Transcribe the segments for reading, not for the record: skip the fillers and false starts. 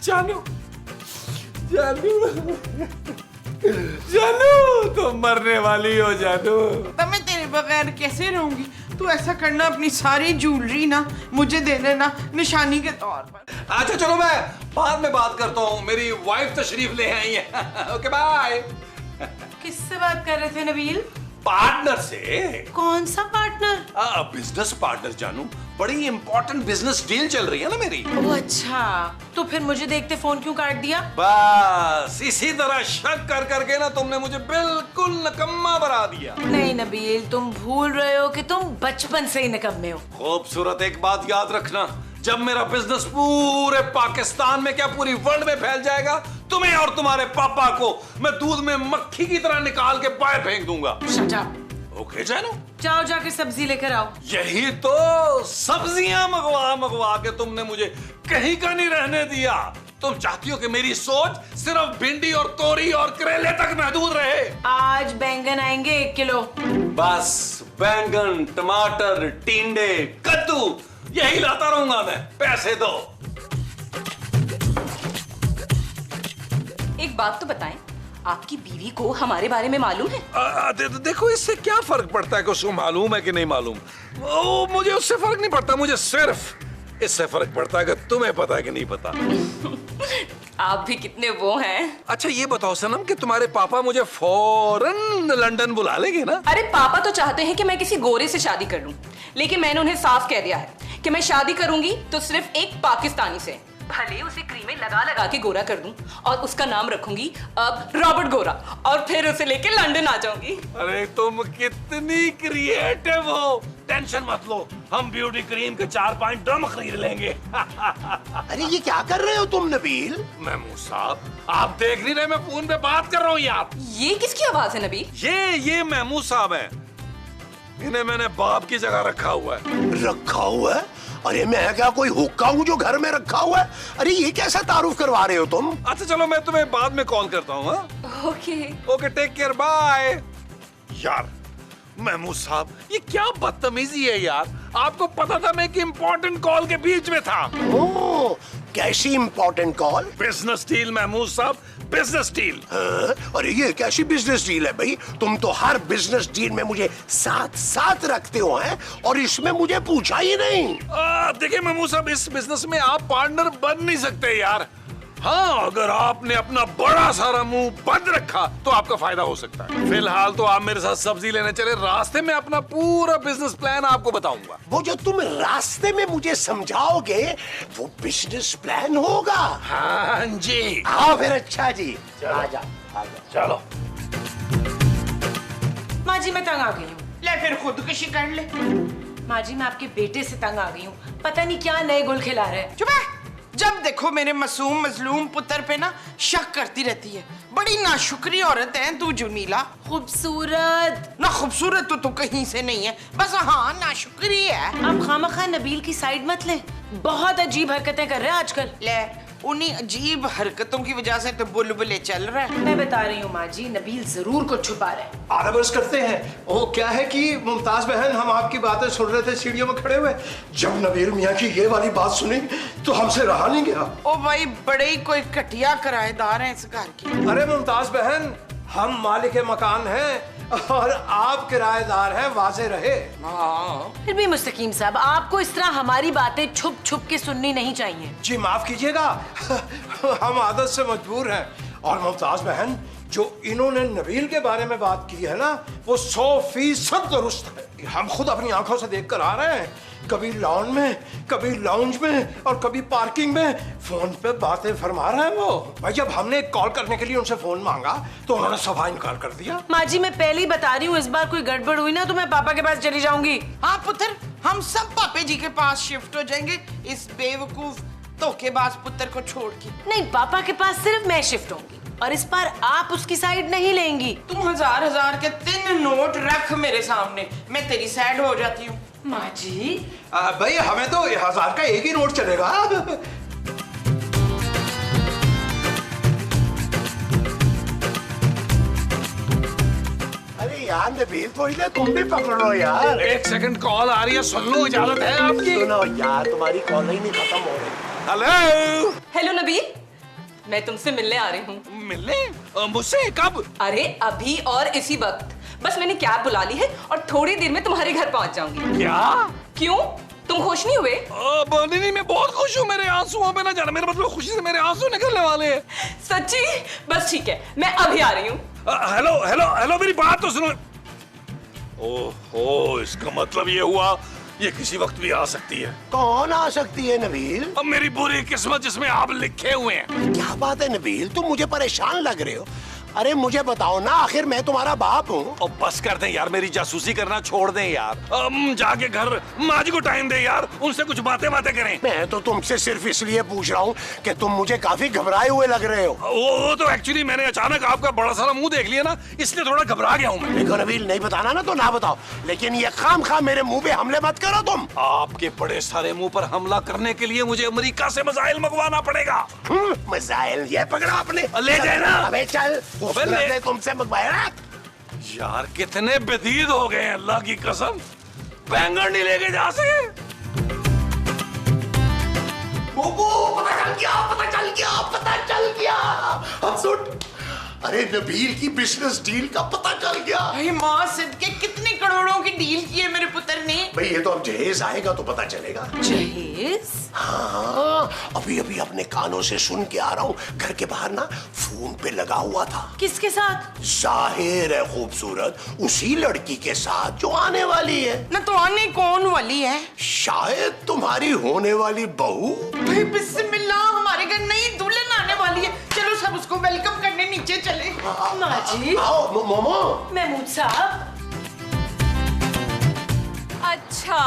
जानू जानू जानू तुम मरने वाली हो जानू। तब मैं तेरे बगैर कैसे रहूंगी? तू ऐसा करना, अपनी सारी ज्वेलरी ना मुझे दे देना निशानी के तौर पर। अच्छा चलो मैं बाद में बात करता हूँ, मेरी वाइफ तशरीफ ले आई है। Okay bye. किससे बात कर रहे थे नबील? पार्टनर से। कौन सा पार्टनर? बिजनेस पार्टनर जानू, बड़ी इंपॉर्टेंट बिजनेस डील चल रही है ना मेरी। ओह अच्छा, तो फिर मुझे देखते फोन क्यों काट दिया? बस इसी तरह शक कर करके ना तुमने मुझे बिल्कुल निकम्मा बना दिया। नहीं नबील, तुम भूल रहे हो कि तुम बचपन से ही निकम्मे हो। खूबसूरत, एक बात याद रखना, जब मेरा बिजनेस पूरे पाकिस्तान में क्या पूरी वर्ल्ड में फैल जाएगा, तुम्हें और तुम्हारे पापा को मैं दूध में मक्खी की तरह निकाल के बाहर फेंक दूंगा। Shut up. ओके जानू, जाओ जाके सब्जी लेकर आओ। यही तो सब्जियां मंगवा मंगवा के तुमने मुझे कहीं का नहीं रहने दिया। तुम चाहती हो कि मेरी सोच सिर्फ भिंडी और तोरी और करेले तक महदूद रहे। आज बैंगन आएंगे 1 किलो। बस बैंगन, टमाटर, टिंडे, कद्दू यही लाता रहूंगा मैं। पैसे दो। एक बात तो बताएं, आपकी बीवी को हमारे बारे में मालूम है? देखो इससे क्या फर्क पड़ता है कि उसको मालूम है कि नहीं मालूम। मुझे उससे फर्क नहीं पड़ता, मुझे सिर्फ इससे फर्क पड़ता है कि तुम्हें पता है कि नहीं पता। आप भी कितने वो हैं। अच्छा ये बताओ सनम कि तुम्हारे पापा मुझे फौरन लंदन बुला लेंगे ना? अरे पापा तो चाहते हैं कि मैं किसी गोरे से शादी कर लूं, लेकिन मैंने उन्हें साफ कह दिया है कि मैं शादी करूंगी तो सिर्फ एक पाकिस्तानी से। भले उसे क्रीमें लगा लगा के गोरा कर दूं और उसका नाम रखूंगी अब रॉबर्ट गोरा, और फिर उसे लेके लंदन आ जाऊंगी। अरे तुम कितनी क्रिएटिव हो। टेंशन मत लो, हम ब्यूटी क्रीम के 4-5 ड्रम खरीद लेंगे। अरे ये क्या कर रहे हो तुम नबील? महमूद साहब, आप देख नहीं रहे मैं फोन पे बात कर रहा हूँ यार। ये किसकी आवाज है नबील? ये महमूद साहब हैं। इन्हें मैंने बाप की जगह रखा हुआ है। रखा हुआ है? अरे मैं क्या कोई हुक्का हूँ जो घर में रखा हुआ है? अरे ये कैसा तारुफ करवा रहे हो तुम? अच्छा चलो मैं तुम्हें बाद में कॉल करता हूँ। Okay take care bye. यार महमूद साहब, ये क्या बदतमीजी है यार। आपको पता था मैं एक इम्पोर्टेंट कॉल के बीच में था। ओह, कैसी important call? Business deal Mahmood साहब, बिजनेस डील। अरे ये कैसी बिजनेस डील है भाई? तुम तो हर बिजनेस डील में मुझे साथ साथ रखते हो हैं और इसमें मुझे पूछा ही नहीं। देखिए महमूद साहब, इस बिजनेस में आप पार्टनर बन नहीं सकते यार। हाँ, अगर आपने अपना बड़ा सारा मुंह बंद रखा तो आपका फायदा हो सकता है। फिलहाल तो आप मेरे साथ सब्जी लेने चले, रास्ते में अपना पूरा बिजनेस प्लान आपको बताऊंगा। वो जो तुम रास्ते में मुझे समझाओगे वो बिजनेस प्लान होगा? हाँ जी। आओ फिर। अच्छा जी, आजा चलो। माँ जी मैं तंग आ गई हूँ। ले फिर खुदकुशी कर ले। माँ जी मैं आपके बेटे से तंग आ गई हूँ, पता नहीं क्या नए गुल खिला रहे हैं। चुप है। जब देखो मेरे मासूम मजलूम पुत्र पे ना शक करती रहती है। बड़ी नाशुक्री औरत है तू जुनीला। खूबसूरत ना खूबसूरत तो तू कहीं से नहीं है, बस हाँ नाशुक्री है। आप खामखा नबील की साइड मत ले, बहुत अजीब हरकतें कर रहे हैं आजकल। ले, उन्हीं अजीब हरकतों की वजह से तो बुलबुले चल रहा है। मैं बता रही हूँ माँ जी, नबील जरूर कुछ छुपा रहे हैं। आराम करते हैं। वो क्या है कि मुमताज बहन, हम आपकी बातें सुन रहे थे सीढ़ियों में खड़े हुए। जब नबील मियाँ की ये वाली बात सुनी तो हमसे रहा नहीं गया। ओ भाई, बड़े ही कोई घटिया किराएदार हैं इस घर की। अरे मुमताज बहन, हम मालिक मकान हैं और आप किराएदार हैं, वाजे रहे। फिर भी मुस्तकीम साहब, आपको इस तरह हमारी बातें छुप छुप के सुननी नहीं चाहिए। जी माफ कीजिएगा, हम आदत से मजबूर हैं। और मुमताज बहन, जो इन्होंने नबील के बारे में बात की है ना, वो 100% दुरुस्त है। हम खुद अपनी आंखों से देख कर आ रहे हैं। कभी लॉन में, कभी लाउंज में और कभी पार्किंग में फोन पे बातें फरमा रहे हैं वो। भाई जब हमने कॉल करने के लिए उनसे फोन मांगा तो उन्होंने सफा इनकार कर दिया। माँ जी मैं पहले ही बता रही हूँ, इस बार कोई गड़बड़ हुई ना तो मैं पापा के पास चली जाऊंगी। हाँ पुत्र, हम सब पापे जी के पास शिफ्ट हो जाएंगे इस बेवकूफ धोखेबाज पुत्र को छोड़ के। नहीं, पापा के पास सिर्फ मैं शिफ्ट होंगी और इस बार आप उसकी साइड नहीं लेंगी। तुम 1000 के 3 नोट रख मेरे सामने, मैं तेरी साइड हो जाती हूँ। माँ जी भाई हमें तो 1000 का एक ही नोट चलेगा। अरे यार नबील, थोड़ी देर तुम भी पकड़ो यार। एक सेकंड, कॉल आ रही है, सुन लो, इजाजत है आपकी? सुनो यार, तुम्हारी कॉल ही नहीं खत्म हो रही। हेलो। हेलो नबील, मैं तुमसे मिलने आ रही हूँ। मिलने? मुझसे कब? अरे अभी और इसी वक्त। बस मैंने कैब बुला ली है और थोड़ी देर में तुम्हारे घर पहुंच जाऊंगी। क्या? क्यों, तुम खुश नहीं हुए? नहीं, मैं बहुत खुश हूँ। मेरे आंसुओं पे ना जाना, मेरा मतलब खुशी से मेरे आंसू निकलने वाले हैं। सच्ची? बस ठीक है, मैं अभी आ रही हूँ। हेलो हेलो हेलो, मेरी बात तो सुनो। ओहो, इसका मतलब ये हुआ ये किसी वक्त भी आ सकती है। कौन आ सकती है नबील? अब मेरी बुरी किस्मत जिसमें आप लिखे हुए हैं। क्या बात है नबील, तुम मुझे परेशान लग रहे हो। अरे मुझे बताओ ना, आखिर मैं तुम्हारा बाप हूँ। और बस कर दें यार, मेरी जासूसी करना छोड़ दें यार। जाके घर माँ जी को टाइम दे यार, उनसे कुछ बातें करें। मैं तो तुमसे सिर्फ इसलिए पूछ रहा हूँ कि तुम मुझे काफी घबराए हुए लग रहे हो। वो तो एक्चुअली मैंने अचानक आपका बड़ा सारा मुंह देख लिया ना, इसलिए थोड़ा घबरा गया हूँ मैं। देखो नबील, नहीं बताना ना तो ना बताओ, लेकिन ये खामखा मेरे मुंह पे हमले मत करो तुम। आपके बड़े सारे मुंह पर हमला करने के लिए मुझे अमेरिका से मिसाइल मंगवाना पड़ेगा। मिसाइल? ये पकड़ा आपने, ले जाए ना। अबे चल, ले। तुमसे मंगवाया। यार कितने बेदीद हो गए हैं, अल्लाह की कसम। बैंगन नहीं लेके जा सके। पता चल गया। सुन, अरे नबील की बिजनेस डील का पता चल गया। भाई माँ सिद्के कितने करोड़ों की डील की है मेरे पुत्र ने। भाई ये तो अब जहेज आएगा तो पता चलेगा। जहेज? हाँ, अभी अभी अपने कानों से सुन के आ रहा हूँ। घर के बाहर ना फोन पे लगा हुआ था। किसके साथ? जाहिर है खूबसूरत, उसी लड़की के साथ जो आने वाली है। ना तो आने कौन वाली है? शायद तुम्हारी होने वाली बहू। भाई बिस्मिल्लाह, हमारे घर नई दुल्हन आने वाली है। चलो सब उसको वेलकम करने नीचे चले। माँ जी। आओ मोमो। महमूद साहब। अच्छा,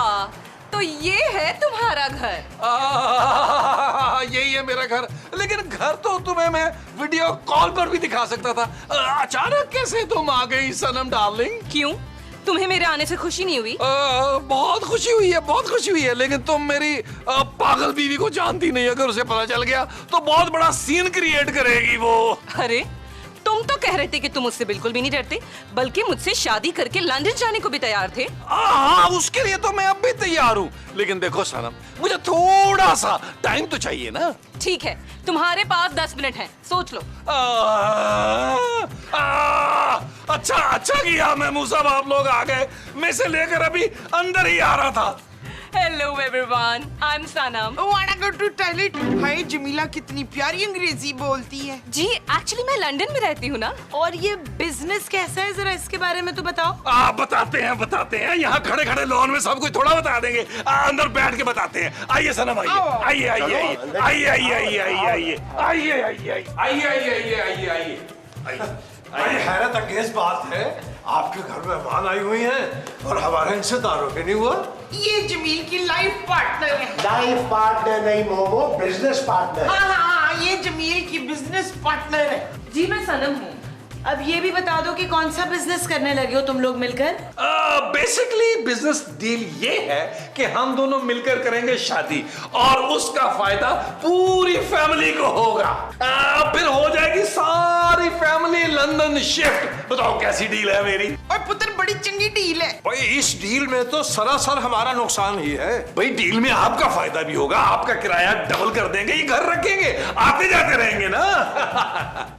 तो ये है तुम्हारा घर? यही है मेरा घर, लेकिन घर तो तुम्हें मैं वीडियो कॉल पर भी दिखा सकता था। अचानक कैसे तुम आ गई सनम डार्लिंग? क्यों, तुम्हें मेरे आने से खुशी नहीं हुई? बहुत खुशी हुई है, बहुत खुशी हुई है, लेकिन तुम मेरी पागल बीवी को जानती नहीं। अगर उसे पता चल गया तो बहुत बड़ा सीन क्रिएट करेगी वो। अरे तुम तो कह रहे थे कि तुम मुझसे बिल्कुल भी नहीं डरते, बल्कि मुझसे शादी करके लंदन जाने को भी तैयार थे। हाँ, उसके लिए तो मैं अब भी तैयार हूँ, लेकिन देखो सनम, मुझे थोड़ा सा टाइम तो चाहिए ना। ठीक है, तुम्हारे पास 10 मिनट हैं, सोच लो। अच्छा किया महमूद साहब, आप लोग आ गए। मैं इसे लेकर अभी अंदर ही आ रहा था। Hello everyone, I am Sanam. Want to to toilet. Hi Jamila कितनी प्यारी अंग्रेजी बोलती है। जी एक्चुअली मैं लंदन में रहती हूँ ना। और ये बिजनेस कैसा है, जरा इसके बारे में तो बताओ। बताते हैं। यहाँ खड़े खड़े लॉन में सब कुछ थोड़ा बता देंगे। अंदर बैठ के बताते हैं। आइए सनम, आइए। बड़ी हैरत अंगेज बात है, आपके घर में मेहमान आई हुई हैं और हमारा इनसे तारुफ ही नहीं हुआ। ये जमील की लाइफ पार्टनर है। लाइफ पार्टनर नहीं मोमो, बिजनेस पार्टनर। हाँ, ये जमील की बिजनेस पार्टनर है। जी मैं सनम हूँ। अब ये भी बता दो कि कौन सा बिजनेस करने लगे हो तुम लोग मिलकर? बेसिकली बिजनेस डील ये है कि हम दोनों मिलकर करेंगे शादी और उसका फायदा पूरी फैमिली को होगा। फिर हो जाएगी सारी फैमिली लंदन शिफ्ट। बताओ कैसी डील है मेरी? और पुत्र बड़ी चंगी डील है। भाई इस डील में तो सरासर हमारा नुकसान ही है। भाई डील में आपका फायदा भी होगा, आपका किराया डबल कर देंगे, ये घर रखेंगे, आते जाते रहेंगे ना।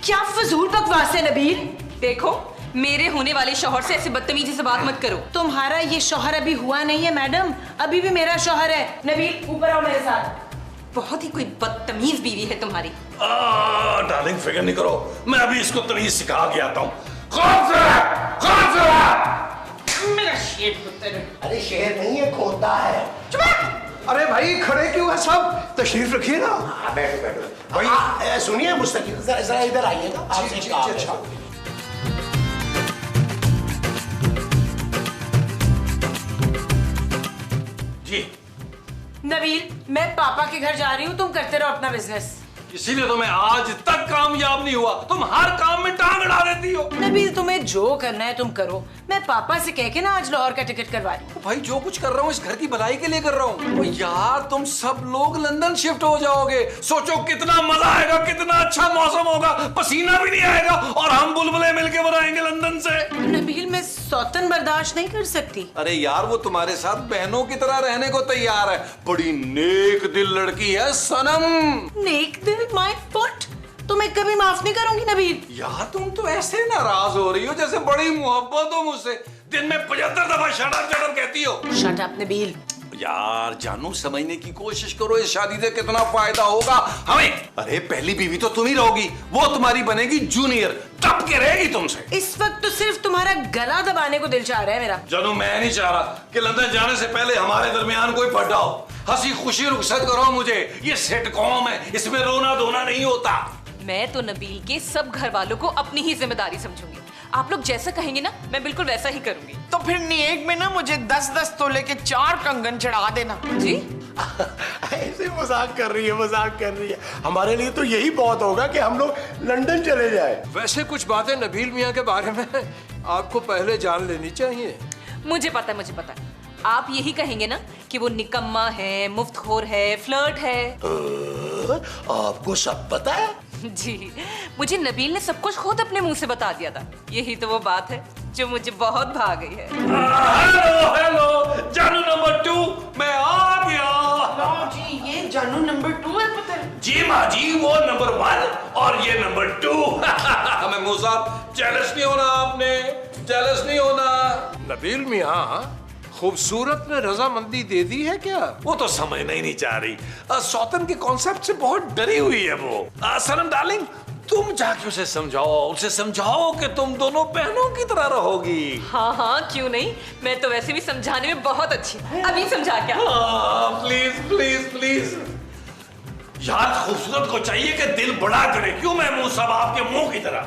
क्या फजूल बकवास है नबील। देखो, मेरे होने वाले शौहर से ऐसे बदतमीजी से बात मत करो। तुम्हारा ये शौहर अभी हुआ नहीं है मैडम, अभी भी मेरा शौहर है। नबील ऊपर आओ मेरे साथ। बहुत ही कोई बदतमीज बीवी है तुम्हारी। डार्लिंग फिक्र नहीं करो, मैं अभी इसको तमीज सिखा के आता हूँ। कौन सा? मेरा शेर पुत्र। अरे शेर नहीं है, खोता है। अरे भाई खड़े क्यों है सब, तशरीफ रखिए ना। बैठो भाई। सुनिए मुस्तकीम, जरा इधर आइएगा। आपसे एक काम है। जी नबील, मैं पापा के घर जा रही हूँ, तुम करते रहो अपना बिजनेस। इसीलिए तो मैं आज तक कामयाब नहीं हुआ। तुम हर काम में टांग अड़ा देती हो। नबील तुम्हें जो करना है तुम करो, मैं पापा से कह के ना आज लाहौर का टिकट करवा रही हूँ। भाई जो कुछ कर रहा हूँ इस घर की भलाई के लिए कर रहा हूँ। यार तुम सब लोग लंदन शिफ्ट हो जाओगे, सोचो कितना मजा आएगा, कितना अच्छा मौसम होगा, पसीना भी नहीं आएगा और हम बुलबुलें मिलके बनाएंगे लंदन से। नबील मैं सौतन बर्दाश्त नहीं कर सकती। अरे यार वो तुम्हारे साथ बहनों की तरह रहने को तैयार है। बड़ी नेक दिल लड़की है सनम। नेक दिल माय फुट। माफ नहीं करूंगी नबील। यार तुम तो ऐसे नाराज हो रही हो जैसे बड़ी मोहब्बत हो मुझसे। दिन में 75 दफा शट अप कहती हो। Shut up Nabeel. यार जानू, समझने की कोशिश करो इस शादी से कितना फायदा होगा हमें। अरे पहली बीवी तो तुम ही रहोगी, वो तुम्हारी बनेगी जूनियर, दब के रहेगी तुमसे। इस वक्त तो सिर्फ तुम्हारा गला दबाने को दिल चाह रहा है मेरा। जानू, मैं नहीं चाह रहा कि लंदन जाने से पहले हमारे दरमियान कोई पड्डा हो। हंसी खुशी रुखसत करो मुझे, ये सिटकॉम है, इसमें रोना धोना नहीं होता। मैं तो नबील के सब घर वालों को अपनी ही जिम्मेदारी समझूंगी। आप लोग जैसा कहेंगे ना, मैं बिल्कुल वैसा ही करूंगी। तो फिर नेक में ना मुझे 10-10 तोले के 4 कंगन चढ़ा देना। जी ऐसे मजाक कर रही है, मजाक कर रही है। हमारे लिए तो यही बहुत होगा कि हम लोग लंदन चले जाए। वैसे कुछ बातें नबील मियाँ के बारे में आपको पहले जान लेनी चाहिए। मुझे पता है, मुझे पता है। आप यही कहेंगे ना कि वो निकम्मा है, मुफ्तखोर है, फ्लर्ट है। आपको सब पता है? जी, मुझे नबील ने सब कुछ खुद अपने मुंह से बता दिया था। यही तो वो बात है जो मुझे बहुत भा गई है। हेलो हेलो जानू नंबर 2, मैं आ गया। लो जी, ये जानू नंबर 2 है पुत्र। जी माँ जी, वो नंबर 1 और ये नंबर 2। हमें मुँह साहब, जेलस नहीं होना, आपने जेलस नहीं होना। नबील मियाँ खूबसूरत ने रजामंदी दे दी है क्या? वो तो समझना ही नहीं चाह रही। सौतन के कॉन्सेप्ट से बहुत डरी हुई है वो। सनम डार्लिंग, तुम जाके उसे समझाओ कि तुम दोनों बहनों की तरह रहोगी। हाँ हाँ, क्यों नहीं। मैं तो वैसे भी समझाने में बहुत अच्छी हूँ। अभी समझा क्या? Please please please. यार खूबसूरत को चाहिए कि दिल बड़ा करे, क्यों महमूद साहब आपके मुंह की तरह।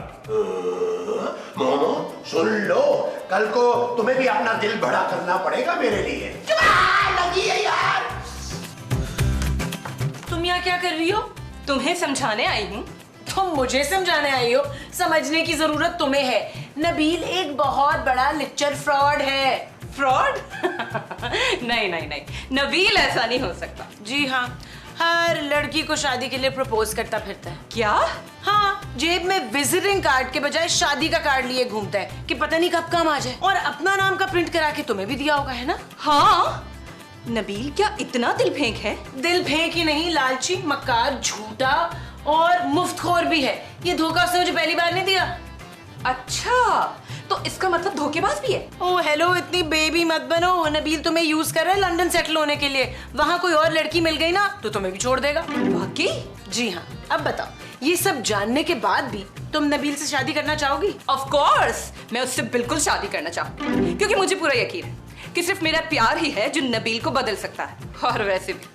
मोमो सुन लो, कल को तुम्हें भी अपना दिल बड़ा करना पड़ेगा मेरे लिए। लगी है यार। तुम यहाँ क्या कर रही हो? तुम्हें समझाने आई हूँ। तुम मुझे समझाने आई हो? समझने की जरूरत तुम्हें है। नबील एक बहुत बड़ा लिक्चर फ्रॉड है। फ्रॉड? नहीं नहीं नहीं, नबील ऐसा नहीं हो सकता। जी हाँ, हर लड़की को शादी के लिए प्रपोज करता फिरता है। क्या? हाँ, जेब में विजिटिंग कार्ड के बजाय शादी का कार्ड लिए घूमता है कि पता नहीं कब काम आ जाए। और अपना नाम का प्रिंट करा के तुम्हें भी दिया होगा, है ना? हाँ, नबील क्या इतना दिल फेंक है? दिल फेंक ही नहीं, लालची, मक्कार, झूठा और मुफ्तखोर भी है। ये धोखा उसने मुझे पहली बार नहीं दिया। अच्छा, तो इसका मतलब धोखेबाज भी है? ओ हेलो, इतनी बेबी मत बनो। नबील तुम्हें यूज कर रहा है लंदन सेटल होने के लिए। वहाँ कोई और लड़की मिल गई ना तो तुम्हें भी छोड़ देगा। वाकई? जी हाँ। अब बताओ, ये सब जानने के बाद भी तुम नबील से शादी करना चाहोगी? ऑफ कोर्स, मैं उससे बिल्कुल शादी करना चाहूंगी, क्योंकि मुझे पूरा यकीन है कि सिर्फ मेरा प्यार ही है जो नबील को बदल सकता है। और वैसे भी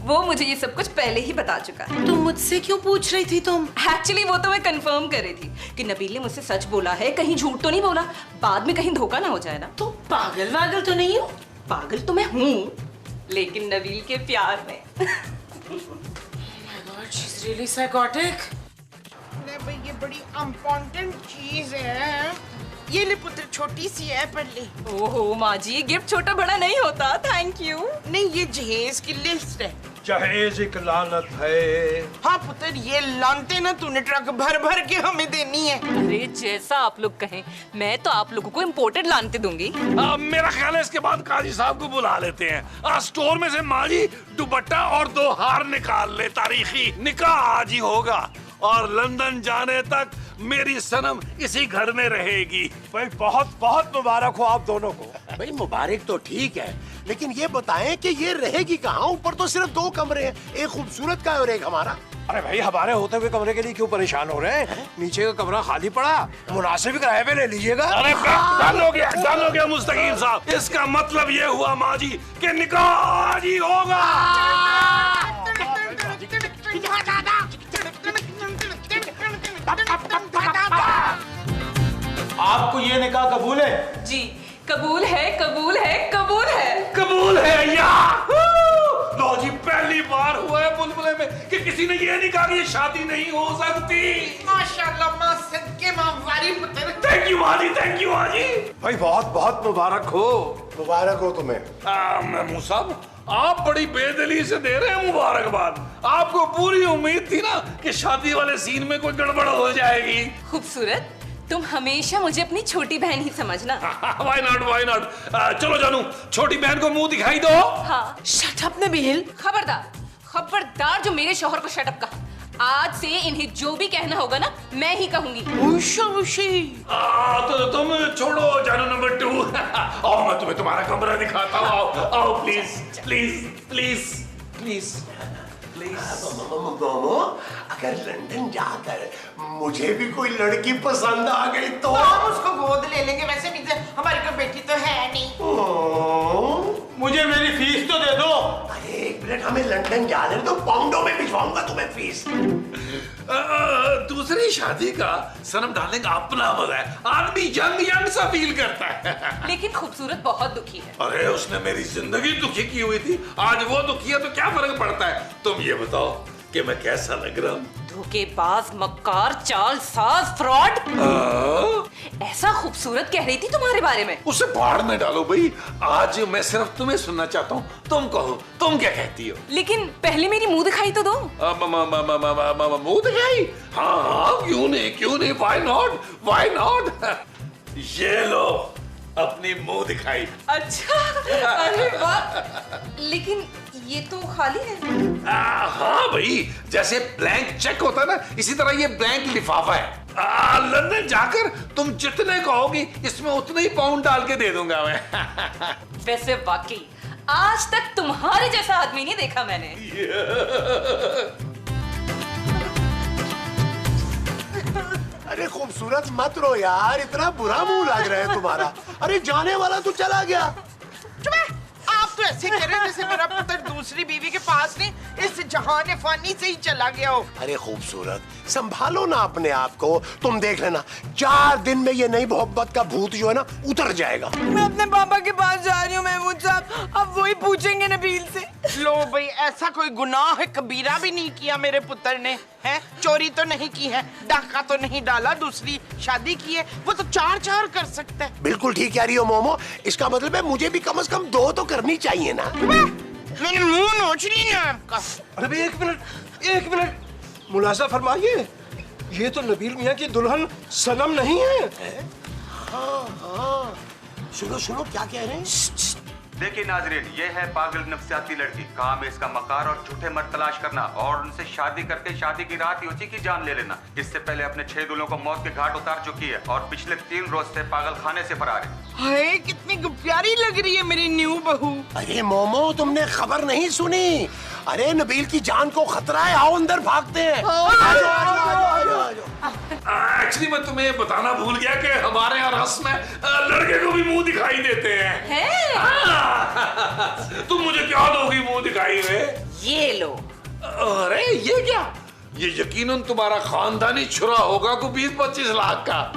वो मुझे ये सब कुछ पहले ही बता चुका है। तुम मुझसे क्यों पूछ रही थी? तुम एक्चुअली वो तो मैं कंफर्म कर रही थी कि नबील ने मुझसे सच बोला है, कहीं झूठ तो नहीं बोला, बाद में कहीं धोखा ना हो जाए ना। तो पागल वागल तो नहीं हो? पागल तो मैं हूँ, लेकिन नबील के प्यार में। She's really psychotic. नहीं भाई, ये बड़ी इम्पोर्टेंट चीज है। ये ले पुत्र, छोटी सी है पर ले। ओहो माँ जी, गिफ्ट छोटा बड़ा नहीं होता। Thank you. नहीं, ये जहेज की लिस्ट है। जहेज एक लानत है। हाँ पुत्र, ये लानते ना तूने ट्रक भर भर के हमें देनी है। अरे जैसा आप लोग कहें, मैं तो आप लोगों को इम्पोर्टेड लानते दूंगी। मेरा ख्याल है इसके बाद काजी साहब को बुला लेते हैं। स्टोर में से माजी दुपट्टा और 2 हार निकाल ले। तारीखी निकाह आज ही होगा और लंदन जाने तक मेरी सनम इसी घर में रहेगी। भाई बहुत बहुत मुबारक हो आप दोनों को। भाई मुबारक तो ठीक है, लेकिन ये बताएं कि ये रहेगी कहाँ? ऊपर तो सिर्फ 2 कमरे हैं, एक खूबसूरत का और एक हमारा। अरे भाई, हमारे होते हुए कमरे के लिए क्यों परेशान हो रहे हैं? नीचे का कमरा खाली पड़ा, मुनासिब किराए पे ले लीजिएगा। अरे डन हो गया मुस्तकीम साहब। इसका मतलब ये हुआ माजी कि निकाह आज ही होगा। आपको ये निकाह कबूल है? जी कबूल है, कबूल है, कबूल है। कबूल है या? लो जी, पहली बार हुआ है बुलबुले में कि किसी ने ये नहीं कहा कि ये शादी नहीं हो सकती। माशाल्लाह, माँ सदके माँ वारी पुत्र। थैंक यू माजी, थैंक यू माजी। भाई बहुत बहुत मुबारक हो। मुबारक हो तुम्हें। महमूद साहब, आप बड़ी बेदिली से दे रहे हैं मुबारकबाद। आपको पूरी उम्मीद थी ना कि शादी वाले सीन में कोई गड़बड़ हो जाएगी। खूबसूरत, तुम हमेशा मुझे अपनी छोटी बहन ही समझना। Why not, why not? चलो जानू, छोटी बहन को मुंह दिखाई दो। हाँ। Shut up Nabeel. खबरदार, खबरदार जो मेरे शौहर को शट अप कहा। आज से इन्हें जो भी कहना होगा ना मैं ही कहूंगी। तो तुम छोड़ो जानू नंबर 2। आओ मैं तुम्हें तुम्हारा कमरा दिखाता हूँ। आओ आओ please please please please please. Momo, अगर लंदन जाकर मुझे भी कोई लड़की पसंद आ गई तो हम उसको गोद ले लेंगे। वैसे भी हमारी कोई बेटी तो है नहीं। मुझे मेरी फीस तो दे दो। अरे एक मिनट, हमें लंदन जाने दो, पाउंडों में भिजवाऊंगा तुम्हें फीस। दूसरी शादी का सनम डार्लिंग अपना मजा है। आदमी यंग यंग सा फील करता है। लेकिन खूबसूरत बहुत दुखी है। अरे उसने मेरी जिंदगी दुखी की हुई थी, आज वो दुखी है तो क्या फर्क पड़ता है। तुम ये बताओ कि मैं कैसा लग रहा हूँ? धोखेबाज, मक्कार, चालसाज, फ्रॉड। ऐसा खूबसूरत कह रही थी तुम्हारे बारे में। उसे बाढ़ में डालो भाई। आज मैं सिर्फ तुम्हें सुनना चाहता हूँ। तुम कहो, तुम क्या कहती हो? लेकिन पहले मेरी मुंह दिखाई तो दो। मुंह दिखाई? हाँ हाँ, क्यों नहीं, व्हाई नॉट, व्हाई नॉट। ये लो अपनी मुंह दिखाई। अच्छा, अरे वाह। लेकिन ये तो खाली है। हाँ भाई, जैसे ब्लैंक चेक होता है ना, इसी तरह ये ब्लैंक लिफाफा है। लंदन जाकर तुम जितने कहोगी इसमें उतने ही पाउंड डाल के दे दूंगा मैं। वैसे वाकई आज तक तुम्हारे जैसा आदमी नहीं देखा मैंने। अरे खूबसूरत मत रो यार, इतना बुरा मुंह लग रहा है तुम्हारा। अरे जाने वाला तो चला गया। आप तो ऐसे कह रहे हैं जैसे मेरा पुत्र दूसरी बीवी के पास नहीं, इस जहान फानी से ही चला गया हो। अरे खूबसूरत, संभालो ना अपने आप को। तुम देख लेना 4 दिन में ये नई मोहब्बत का भूत जो है ना उतर जाएगा। मैं अपने पापा के पास जा रही हूँ महमूद साहब, अब वही पूछेंगे नबील से। लो भाई, ऐसा कोई गुनाह कबीरा भी नहीं किया मेरे पुत्र ने, है? चोरी तो नहीं की है, डाका तो नहीं डाला, दूसरी शादी की है, वो तो 4 कर सकता है। बिल्कुल ठीक कह रही हो मोमो। इसका मतलब है मुझे भी कम से कम 2 तो करनी चाहिए ना। मैंने मुंह नोच लिया आपका। अरे भाई एक मिनट मुलाजा फरमाइए, ये तो नबील मियाँ की दुल्हन सनम नहीं है? हाँ, सुनो क्या कह रहे हैं? देखिए नाजरीन, ये है पागल नफसियाती लड़की। काम है इसका मकार और झूठे मर्द तलाश करना और उनसे शादी करके शादी की रात ही उसी की जान ले लेना। इससे पहले अपने 6 दूल्हों को मौत के घाट उतार चुकी है और पिछले 3 रोज से पागल खाने से फरार है। हाय, कितनी प्यारी लग रही है मेरी न्यू बहू। अरे मोमो, तुमने खबर नहीं सुनी? अरे नबील की जान को खतरा है, आओ अंदर भागते हैं। एक्चुअली मैं तुम्हें बताना भूल गया कि हमारे यहाँ रस्म में लड़के को भी मुंह दिखाई देते हैं। हाँ। तुम मुझे क्या दोगी मुंह दिखाई में? ये लो। अरे ये क्या? ये यकीनन तुम्हारा खानदानी छुरा होगा को 20-25 लाख का।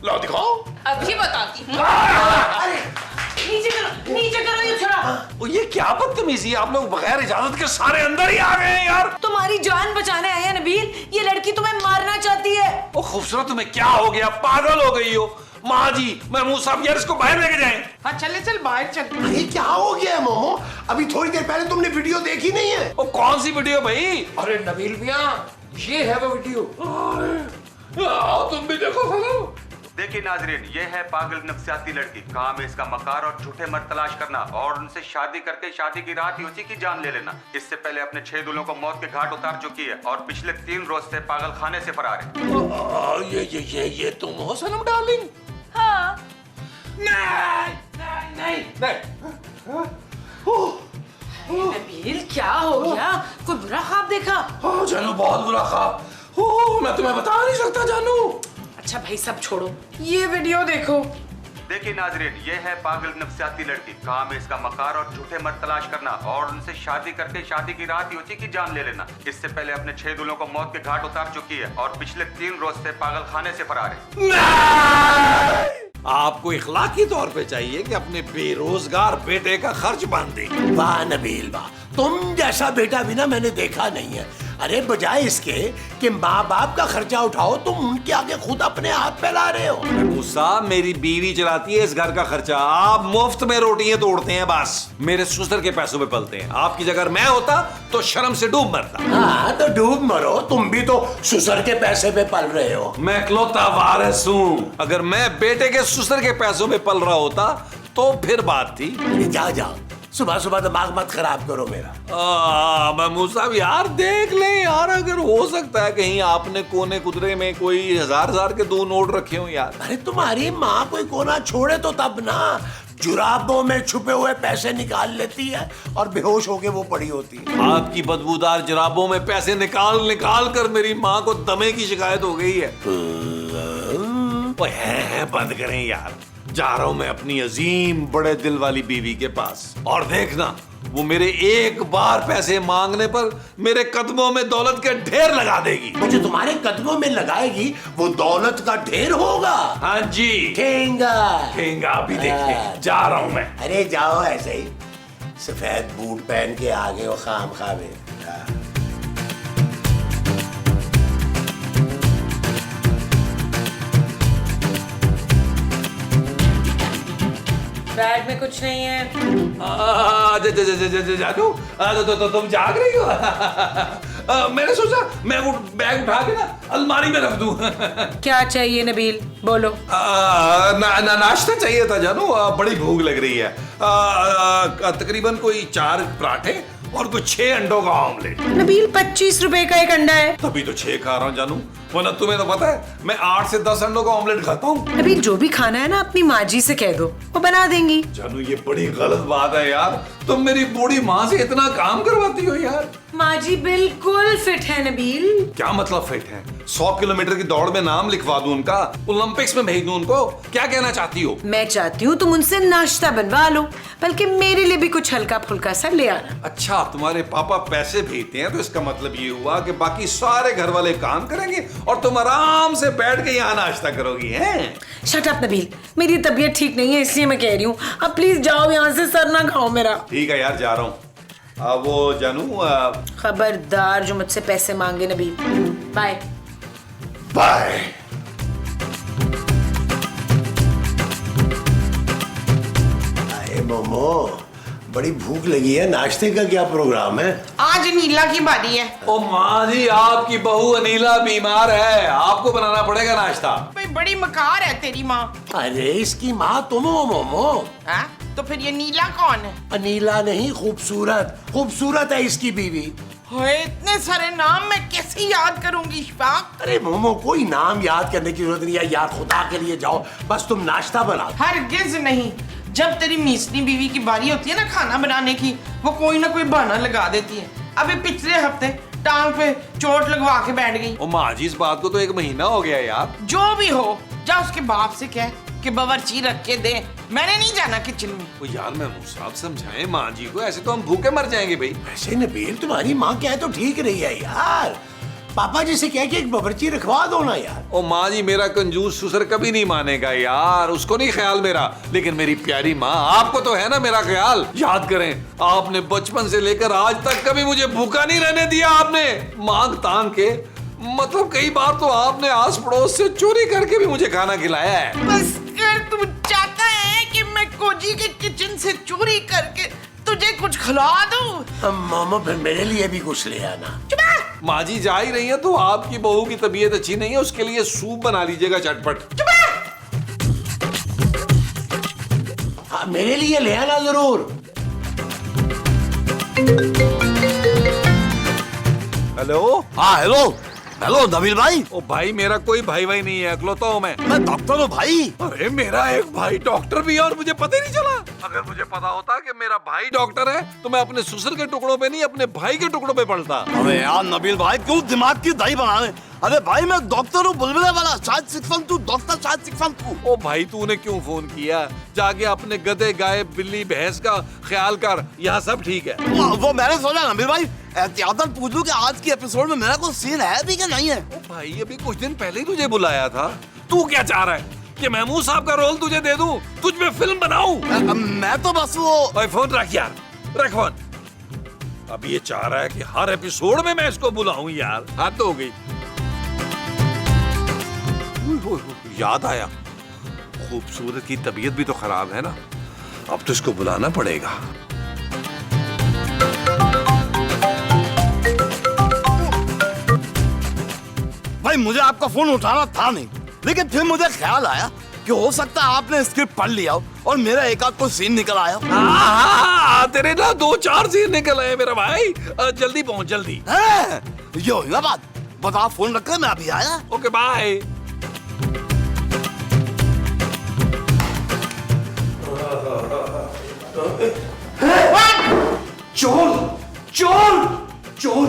लो दिखाओ। अभी बताती हूँ। नीचे करो ये छुरा। ये क्या बदतमीजी, आप लोग बगैर इजाजत के सारे अंदर ही आ गए हैं यार। तुम्हारी जान बचाने आए हैं नबील, ये लड़की तुम्हें मारना चाहती है। ओ खूबसूरत, तुम्हें क्या हो गया? पागल हो गई हो? माँ जी, महमूद साहब यार इसको बाहर लेके जाएं। हाँ चल बाहर चल। अरे क्या हो गया है मोमो? अभी थोड़ी देर पहले तुमने वीडियो देखी नहीं है? ओ कौन सी वीडियो भाई? अरे नबील मियाँ, ये है वो वीडियो। तुम भी देखो सनम। देखिए नाजरीन, ये है पागल नफसियाती लड़की। काम है इसका मकार और झूठे मर्द तलाश करना और उनसे शादी करके शादी की रात ही उसी की जान ले लेना। इससे पहले अपने 6 दूल्हों को मौत के घाट उतार चुकी है और पिछले 3 रोज से पागल खाने से फरार है। ये तुम हो सनम डार्लिंग? हाँ। नहीं। नबील क्या हो गया? कोई बुरा ख्वाब देखा? हाँ जानू, बहुत बुरा ख्वाब। मैं तुम्हें बता नहीं सकता जानू। अच्छा भाई सब छोड़ो, ये वीडियो देखो। देखिए नाजरीन, ये है पागल नफसियाती लड़की। काम है इसका मकार और झूठे मर्द तलाश करना और उनसे शादी करके शादी की रात ही उसी की जान ले लेना। इससे पहले अपने 6 दूल्हों को मौत के घाट उतार चुकी है और पिछले 3 रोज से पागल खाने से फरार है। आपको इखलाकी तौर पे चाहिए कि अपने बेरोजगार बेटे का खर्च बांधे। वाह नबील वाह, तुम जैसा बेटा भी ना मैंने देखा नहीं है। अरे बजाय इसके कि माँ बाप का खर्चा उठाओ, तुम उनके आगे खुद अपने हाथ फैला रहे हो। साहब, मेरी बीवी चलाती है इस घर का खर्चा, आप मुफ्त में रोटियां तोड़ते हैं, बस मेरे ससुर के पैसों पे पलते हैं। आपकी जगह मैं होता तो शर्म से डूब मरता। हाँ तो डूब मरो, तुम भी तो ससुर के पैसे पे पल रहे हो। मैं इकलौता वारिस हूँ, अगर मैं बेटे के ससुर के पैसों पे पल रहा होता तो फिर बात थी। जा सुबह सुबह दिमाग मत खराब करो मेरा। महमूद साहब यार देख ले यार, अगर हो सकता है कहीं आपने कोने कुदरे में कोई हजार के 2 नोट रखे हो यार। अरे तुम्हारी माँ कोई कोना छोड़े तो तब ना, जुराबों में छुपे हुए पैसे निकाल लेती है और बेहोश होके वो पड़ी होती है। आपकी बदबूदार जुराबों में पैसे निकाल निकाल कर मेरी माँ को दमे की शिकायत हो गई है। वो है बंद करें यार, जा रहा हूं मैं अपनी अजीम बड़े दिल वाली बीवी के पास, और देखना वो मेरे एक बार पैसे मांगने पर मेरे कदमों में दौलत के ढेर लगा देगी। मुझे तुम्हारे कदमों में लगाएगी वो दौलत का ढेर होगा। हाँ जी, ठेंगा ठेंगा अभी देखिए, जा रहा हूं मैं। अरे जाओ ऐसे ही, सफेद बूट पहन के आगे वो खाम खावे। बैग में कुछ नहीं है। जानू तो तुम जाग रही हो। मैंने सोचा मैं वो बैग उठा के ना अलमारी में रख दूं। क्या चाहिए नबील, बोलो। नाश्ता चाहिए था जानू, बड़ी भूख लग रही है। तकरीबन कोई 4 पराठे और कुछ 6 अंडों का ऑमलेट। नबील 25 रुपए का एक अंडा है। तभी तो 6 खा रहा हूँ जानू, वरना तुम्हें तो पता है मैं 8 से 10 अंडों का ऑमलेट खाता हूँ। नबील जो भी खाना है ना अपनी माँ जी से कह दो, वो बना देंगी। जानू ये बड़ी गलत बात है यार, तुम मेरी बूढ़ी माँ से इतना काम करवाती हो यार। माँ जी बिल्कुल फिट है नबील। क्या मतलब फिट है? 100 किलोमीटर की दौड़ में नाम लिखवा दूं उनका, ओलंपिक्स में भेज दूं उनको, क्या कहना चाहती हो? मैं चाहती हूँ तुम उनसे नाश्ता बनवा लो, बल्कि मेरे लिए भी कुछ हल्का फुल्का सा ले आना। अच्छा, तुम्हारे पापा पैसे भेजते हैं तो इसका मतलब ये हुआ कि बाकी सारे घर वाले काम करेंगे और तुम आराम से बैठ के यहाँ नाश्ता करोगी हैं? शट अप नबील, मेरी तबीयत ठीक नहीं है इसलिए मैं कह रही हूँ, अब प्लीज जाओ यहाँ से, सर ना खाओ मेरा। ठीक है यार, जा रहा हूँ। वो जानू, खबरदार जो मुझसे पैसे मांगे नबील। Bye bye. अरे मोमो, बड़ी भूख लगी है, नाश्ते का क्या प्रोग्राम है? आज नीला की बारी है। ओ माँ जी, आपकी बहू अनीला बीमार है, आपको बनाना पड़ेगा नाश्ता। भाई बड़ी मकार है तेरी माँ। अरे इसकी माँ तुम हो मोमो। हाँ? तो फिर ये नीला कौन है? अनीला नहीं, खूबसूरत, खूबसूरत है इसकी बीवी। ओए, इतने सारे नाम मैं कैसे याद करूंगी इशफाक? अरे मोमो, कोई नाम याद करने की जरूरत नहीं है यार, खुदा के लिए जाओ, बस तुम नाश्ता बना। हरगिज नहीं, जब तेरी मीसनी बीवी की बारी होती है ना खाना बनाने की, वो कोई ना कोई बहाना लगा देती है। अभी पिछले हफ्ते टांग पे चोट लगवा के बैठ गई। ओ माँ जी, इस बात को तो 1 महीना हो गया यार। जो भी हो, जा उसके बाप से कह कि बावर्ची रख के दे, मैंने नहीं जाना किचन में। ओ यार, मैं साहब समझाएं माँ जी को, ऐसे तो हम भूखे मर जाएंगे भाई। वैसे नबील, तुम्हारी माँ क्या है तो ठीक रही है यार, पापा जी से कह के एक बावर्ची रखवा दो ना यार। ओ माँ जी, मेरा कंजूस ससुर कभी नहीं मानेगा यार, उसको नहीं ख्याल मेरा, लेकिन मेरी प्यारी माँ, आपको तो है ना मेरा ख्याल। याद करें, आपने बचपन से लेकर आज तक कभी मुझे भूखा नहीं रहने दिया। आपने मांग तांग के, मतलब कई बार तो आपने आस पड़ोस से चोरी करके भी मुझे खाना खिलाया है। बस कर, तू चाहता है कि मैं कोजी के किचन से चोरी करके तुझे कुछ खिला दूं? मामा फिर मेरे लिए भी कुछ ले आना। माँ जी जा ही रही है तो आपकी बहू की तबीयत अच्छी नहीं है, उसके लिए सूप बना लीजिएगा चटपट। हाँ, मेरे लिए ले आना जरूर। हेलो। हाँ हेलो हेलो नबील भाई। ओ भाई, मेरा कोई भाई भाई नहीं है, अकलौता हूँ मैं डॉक्टर हूँ भाई। अरे मेरा एक भाई डॉक्टर भी है और मुझे पता ही नहीं चला। अगर मुझे पता होता कि मेरा भाई डॉक्टर है तो मैं अपने ससुर के टुकड़ों पे नहीं, अपने भाई के टुकड़ों पे पड़ता। अरे यार नबील भाई, क्यों दिमाग की दही बना रहे? अरे भाई मैं डॉक्टर हूँ, बुलबुले वाला, शायद 612 डॉक्टर, शायद 612। ओ भाई, तूने क्यों फोन किया? जाके अपने गधे गाय बिल्ली भैंस का ख्याल कर, यहाँ सब ठीक है। वो मैंने सोचा नबील भाई एहतियातन पूछूं कि आज की एपिसोड में मेरा कोई सीन है भी कि नहीं है। ओ भाई, अभी कुछ दिन पहले ही तुझे बुलाया था। तू क्या चाह रहा है कि महमूद साहब का रोल तुझे दे दूं, तुझ में फिल्म बनाऊं? मैं तो बस वो। ओए फोन रख यार, रख फोन। अब ये चाह रहा है कि हर एपिसोड में मैं इसको बुलाऊं यार, हद हो गई। याद आया, खूबसूरत की तबीयत भी तो खराब है ना, अब तो इसको बुलाना पड़ेगा। भाई मुझे आपका फोन उठाना था नहीं, लेकिन फिर मुझे ख्याल आया कि कि हो सकता है आपने स्क्रिप्ट पढ़ लिया हो और मेरा एक आध कोई सीन निकल आया हो। तेरे ना 2-4 सीन निकल आए मेरा भाई। जल्दी पहुंच जल्दी। हैं? ये हुई ना बात। बता, फोन रख कर मैं अभी आया। Okay bye. चोर चोर चोर,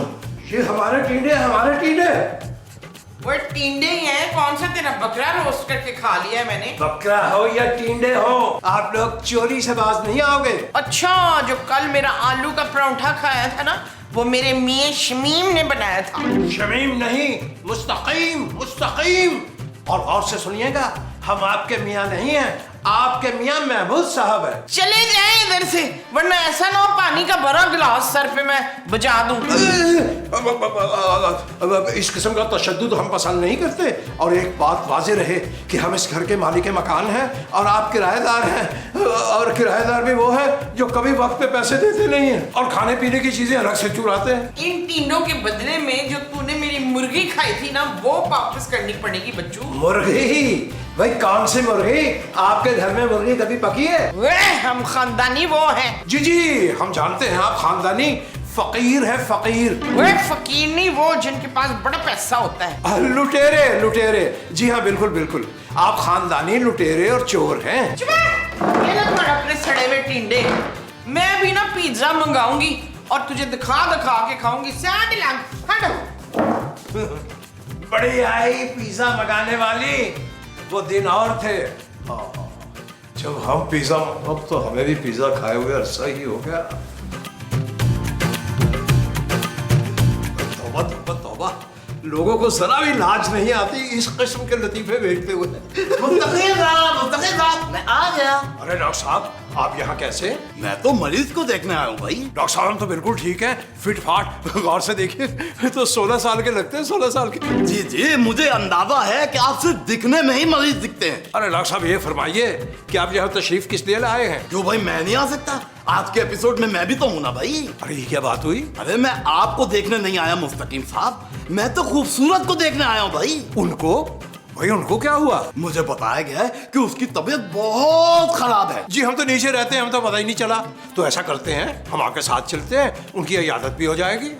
ये हमारे टींडे। वो टींडे ही हैं। कौन सा तेरा बकरा रोस्ट करके खा लिया है मैंने? बकरा हो या टींडे हो, आप लोग चोरी से बाज नहीं आओगे। अच्छा, जो कल मेरा आलू का परांठा खाया था ना, वो मेरे मियां शमीम ने बनाया था। शमीम नहीं, मुस्तकीम। और गौर से सुनिएगा, हम आपके मियाँ नहीं हैं, आपके मियाँ महमूद साहब है। चले जाए इधर से, वरना ऐसा ना हो पानी का बड़ा गिलास सर पे मैं बजा दूं। इस किस्म का तशद्दुद हम पसंद नहीं करते। और एक बात वाज़ेह रहे कि हम इस घर के मालिक मकान हैं और आप किराएदार हैं, और किराएदार भी वो है जो कभी वक्त पे पैसे देते नहीं हैं और खाने पीने की चीजें अलग से चुराते हैं। इन टीनों के बदले में जो तूने मेरी मुर्गी खाई थी ना, वो वापस करनी पड़ेगी बच्चू। मुर्गी? भाई कौन सी मुर्गी? आपके घर में मुर्गी कभी पकी है? वे हम खानदानी वो हैं। जी हम जानते हैं, आप खानदानी फकीर है, फकीर। वे फकीर नहीं, वो जिनके पास बड़ा पैसा होता है। लुटेरे। जी हाँ, बिल्कुल। आप खानदानी लुटेरे और चोर हैं। ये ना पड़ अपने सड़े हुए टिंडे। मैं भी ना पिज्जा मंगाऊंगी और तुझे दिखा के खाऊंगी। साथ लग हट। बड़ी आई पिज्जा मंगाने वाली, वो दिन और थे जब हम पिज्जा, अब तो हमें भी पिज्जा खाए हुए अरसा ही हो गया। तौबा, लोगों को जरा भी लाज नहीं आती इस किस्म के लतीफे भेजते हुए। मुस्तकीम साहब, मैं आ गया। अरे डॉक्टर साहब, आप यहाँ कैसे? मैं तो मरीज को देखने आया हूँ भाई। डॉक्टर साहब हम तो बिल्कुल ठीक है, फिट फाट। गौर से देखिए, तो 16 साल के लगते हैं, 16 साल के। जी, मुझे अंदाजा है कि आप सिर्फ दिखने में ही मरीज दिखते हैं। अरे डॉक्टर साहब ये फरमाइए कि आप यहाँ तशरीफ किस लिए लाए हैं? क्यों भाई, मैं नहीं आ सकता? आज के एपिसोड में मैं भी तो हूं ना भाई। अरे ये क्या बात हुई? अरे मैं आपको देखने नहीं आया मुस्तकीम साहब, मैं तो खूबसूरत को देखने आया हूँ भाई। उनको? भाई उनको क्या हुआ? मुझे बताया गया है कि उसकी तबीयत बहुत खराब है। जी हम तो नीचे रहते हैं, हम तो पता ही नहीं चला। तो ऐसा करते हैं, हम आपके साथ चलते हैं, उनकी इयादत भी हो जाएगी।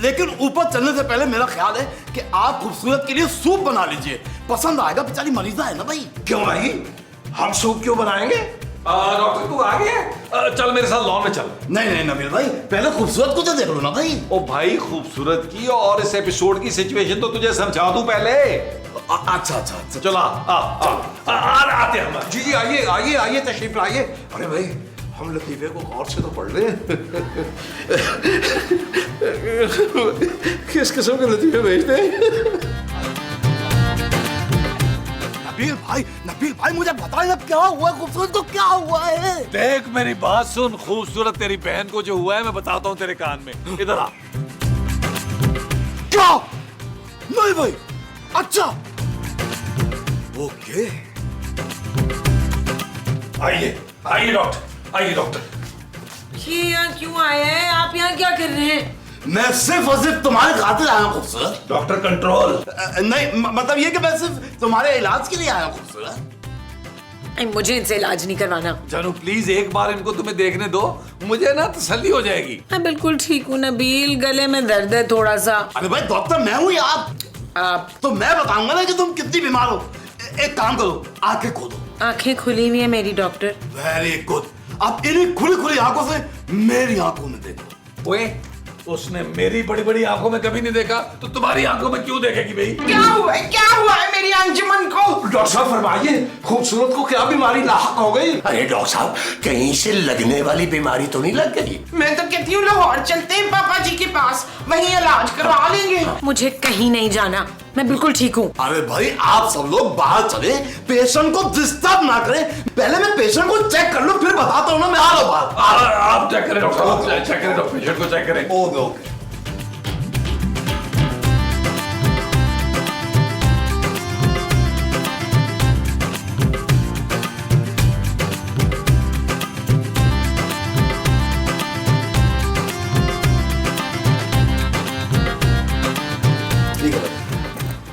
लेकिन ऊपर चलने से पहले मेरा ख्याल है कि आप खूबसूरत के लिए सूप बना लीजिए, पसंद आएगा, बेचारी मरीजा है ना भाई। क्यों भाई, हम सूप क्यों बनाएंगे? डॉक्टर तू आ गया? चल मेरे साथ लॉन में चल। नहीं नबील भाई, पहले खूबसूरत को तो देख लो ना भाई। ओ भाई, खूबसूरत की और इस एपिसोड की सिचुएशन तो तुझे समझा दूं पहले। अच्छा चला आते हम। जी आइए तशरीफ लाइए। अरे भाई हम लतीफे को गौर से तो पढ़ ले। किस किस्म के लतीफे भेजते हैं? नबील भाई मुझे बताइए ना, क्या हुआ खूबसूरत को, क्या हुआ है? देख मेरी बात सुन, खूबसूरत तेरी बहन को जो हुआ है मैं बताता हूँ तेरे कान में। इधर आ। क्या? नहीं भाई, अच्छा ओके। आइए डॉक्टर। ये यहाँ क्यों आए हैं? आप यहाँ क्या कर रहे हैं? मैं सिर्फ और सिर्फ तुम्हारे खातिर आया हूँ खूबसूरत। Doctor control. नहीं मतलब ये कि मैं सिर्फ तुम्हारे इलाज के लिए आया हूँ खूबसूरत। मुझे इनसे इलाज नहीं करवाना। जानू प्लीज एक बार इनको तुम्हें देखने दो, मुझे ना तसल्ली हो जाएगी। मैं बिल्कुल ठीक हूँ नबील, गले में दर्द है थोड़ा सा। अरे भाई डॉक्टर मैं हूँ या आप तो मैं बताऊंगा ना कि तुम कितनी बीमार हो। एक काम करो, आंखें खोलो। आंखें खुली हुई है मेरी डॉक्टर। वेरी गुड, अब इन्हीं खुली खुली आंखों से मेरी आंखों में देखो। ओए, उसने मेरी बड़ी बड़ी आंखों में कभी नहीं देखा, तो तुम्हारी आंखों में क्यों देखेगी भाई? क्या हुआ है मेरी अंजुमन को? डॉक्टर साहब फरमाइए, खूबसूरत को क्या बीमारी लाहक हो गई? अरे डॉक्टर साहब, कहीं से लगने वाली बीमारी तो नहीं लग गई? मैं तो कहती हूँ लाहौर चलते हैं पापा जी के पास, वहीं इलाज करवा लेंगे। मुझे कहीं नहीं जाना, मैं बिल्कुल ठीक हूँ। अरे भाई आप सब लोग बाहर चले, पेशेंट को डिस्टर्ब ना करें। पहले मैं पेशेंट को चेक कर लूं, फिर बताता हूँ ना। मैं आ रहा हूँ बाहर। आप चेक करें डॉक्टर साहब, चेक करें डॉक्टर, पेशेंट को चेक करें। ओके।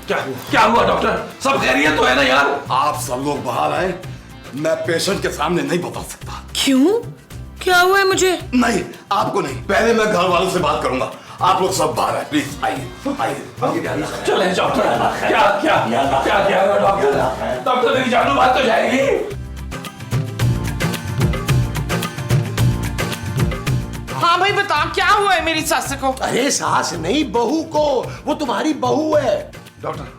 क्या हुआ? क्या हुआ डॉक्टर? सब खैरियत तो है ना यार? आप सब लोग बाहर आए, मैं पेशेंट के सामने नहीं बता सकता। क्यों? क्या हुआ है मुझे? नहीं, आपको नहीं, पहले मैं घर वालों से बात करूंगा। आप लोग सब बाहर आए, प्लीज आइए आइए। चले डॉक्टर। क्या क्या क्या क्या हुआ डॉक्टर? डॉक्टर मेरी जानू बात तो जाएगी। हाँ भाई बता, क्या हुआ है मेरी सास को? अरे सास नहीं, बहू को, वो तुम्हारी बहू है। डॉक्टर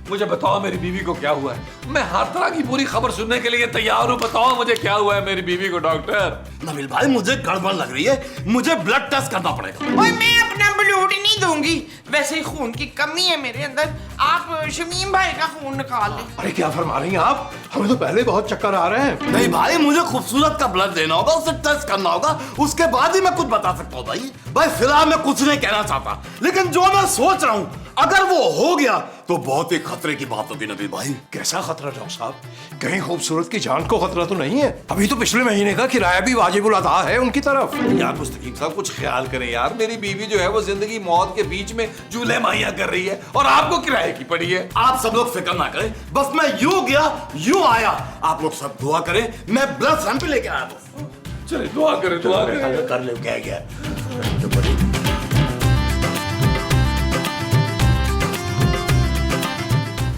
मुझे बताओ मेरी बीवी को क्या हुआ है? मैं हर तरह की पूरी खबर सुनने के लिए तैयार हूँ। बताओ मुझे क्या हुआ है मेरी बीवी को डॉक्टर। नबील भाई, मुझे गड़बड़ लग रही है, मुझे ब्लड टेस्ट करना पड़ेगा। ओए मैं अपना ब्लड नहीं दूंगी, वैसे ही खून की कमी है मेरे अंदर। आप शमीम भाई का खून निकाल लें। अरे क्या फरमा रही हैं आप? हमें तो पहले बहुत चक्कर आ रहे हैं। नहीं भाई, मुझे खूबसूरत का ब्लड देना होगा, उसे टेस्ट करना होगा, उसके बाद ही मैं कुछ बता सकता हूँ। भाई फिलहाल मैं कुछ नहीं कहना चाहता, लेकिन जो मैं सोच रहा हूँ, अगर वो हो गया तो बहुत ही खतरे की बात होगी नबील भाई। कैसा खतरा डॉक्टर साहब? कहीं खूबसूरत की जान को खतरा तो नहीं है? अभी तो पिछले महीने का किराया भी वाजिबुल अदा है उनकी तरफ। यार मुस्तकीम साहब कुछ ख्याल करें यार। मेरी बीवी जो है वो जिंदगी मौत के बीच में जूले माहिया कर रही है और आपको किराए की पड़ी है। आप सब लोग फिक्र ना करें, बस मैं यूं गया यूं आया। आप लोग सब दुआ करें, मैं ब्लड सैंपल लेके आया बस। चले दुआ करें, दुआ करें। कर ले, क्या क्या।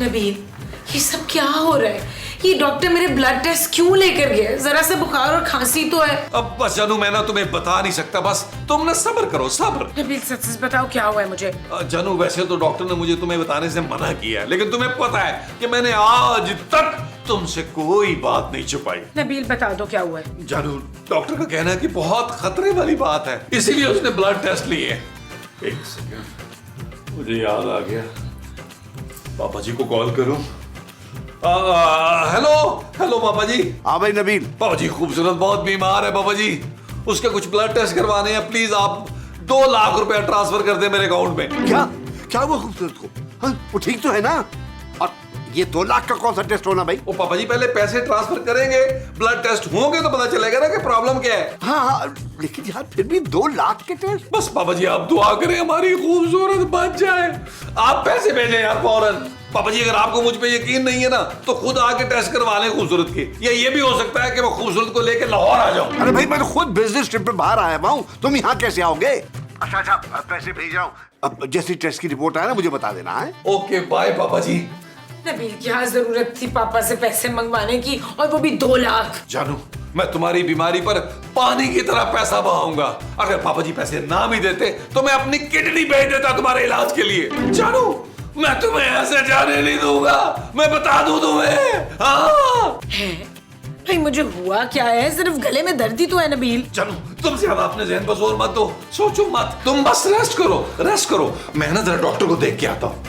नबील, ये सब क्या हो रहा है? ये डॉक्टर मेरे ब्लड टेस्ट क्यों लेकर गए? जरा सा बुखार और खांसी तो है। अब बस जानू, मैं ना तुम्हें बता नहीं सकता, बस तुम ना सब्र करो, सब्र। नबील सच सच बताओ क्या हुआ है मुझे? जानू वैसे तो डॉक्टर ने मुझे तुम्हें बताने से मना किया है, लेकिन तुम्हें पता है कि मैंने आज तक तुमसे कोई बात नहीं छुपाई। नबील बता दो क्या हुआ है? जानू डॉक्टर का कहना है कि बहुत खतरे वाली बात है, इसीलिए उसने ब्लड टेस्ट लिए। एक सेकंड, मुझे याद आ गया, पापा जी को कॉल करूं। हेलो हेलो पापा जी। हाँ भाई नबील। पापा जी खूबसूरत बहुत बीमार है पापा जी, उसके कुछ ब्लड टेस्ट करवाने हैं, प्लीज आप 2 लाख रुपया ट्रांसफर कर दे मेरे अकाउंट में। क्या क्या हुआ खूबसूरत को? हाँ, वो ठीक तो है ना? और ये 2 लाख का कौन सा टेस्ट होना भाई? ओ पापा जी पहले पैसे ट्रांसफर करेंगे, ब्लड टेस्ट होंगे तो पता चलेगा ना कि प्रॉब्लम क्या है। हाँ, लेकिन यार फिर भी 2 लाख के टेस्ट। बस पापा जी आप दुआ करें हमारी खूबसूरत बच जाए, आप पैसे भेजें यार फौरन। पापा जी अगर आपको मुझ पे यकीन नहीं है ना तो खुद आके टेस्ट करवा लें खूबसूरत के, या ये भी हो सकता है कि मैं खूबसूरत को लेकर लाहौर आ जाऊं। अरे भाई मैं तो खुद बिजनेस ट्रिप पे बाहर आया हूँ, तुम यहाँ कैसे आओगे? अच्छा पैसे भेज जाओ, अब जैसी टेस्ट की रिपोर्ट आए ना मुझे बता देना है। ओके बाय पापा जी। नबील क्या जरूरत थी पापा से पैसे मंगवाने की, और वो भी 2 लाख? जानू मैं तुम्हारी बीमारी पर पानी की तरह पैसा बहाऊंगा। अगर पापा जी पैसे ना भी देते तो मैं अपनी किडनी बेच देता तुम्हारे इलाज के लिए। जानू मैं तुम्हें ऐसे जाने नहीं दूंगा, मैं बता दूं तुम्हें। हाँ भाई मुझे हुआ क्या है? सिर्फ गले में दर्द ही तो है नबील। जानू तुम ज्यादा अपने जहन पर जोर मत दो, सोचो मत, तुम बस रेस्ट करो, रेस्ट करो। मैं ना जरा डॉक्टर को देख के आता हूँ।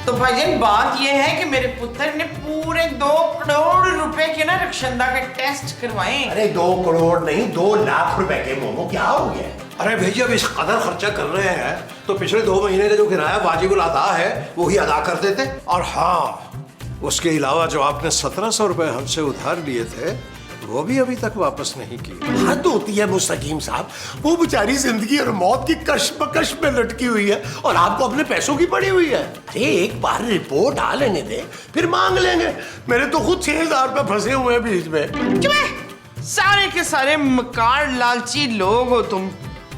तो भाईजान बात यह है कि मेरे पुत्र ने पूरे 2 करोड़ रुपए के ना रक्षंदा के टेस्ट करवाए। अरे 2 करोड़ नहीं, 2 लाख रुपए के। मोमो क्या हो गया? अरे भैया अब इस कदर खर्चा कर रहे हैं तो पिछले 2 महीने का जो किराया वाजिबुल अदा है वो ही अदा कर देते। और हाँ, उसके अलावा जो आपने 1700 रुपए हमसे उधार लिए थे वो भी अभी तक वापस नहीं किए। हद होती है मुस्तकीम साहब, वो बेचारी जिंदगी और मौत की कश्मकश में लटकी हुई है और आपको अपने पैसों की पड़ी हुई है। अरे एक बार रिपोर्ट आ लेने दे, फिर मांग लेंगे। मेरे तो खुद 6000 रुपए फंसे हुए हैं बीच में। सारे के सारे मकार लालची लोग हो तुम।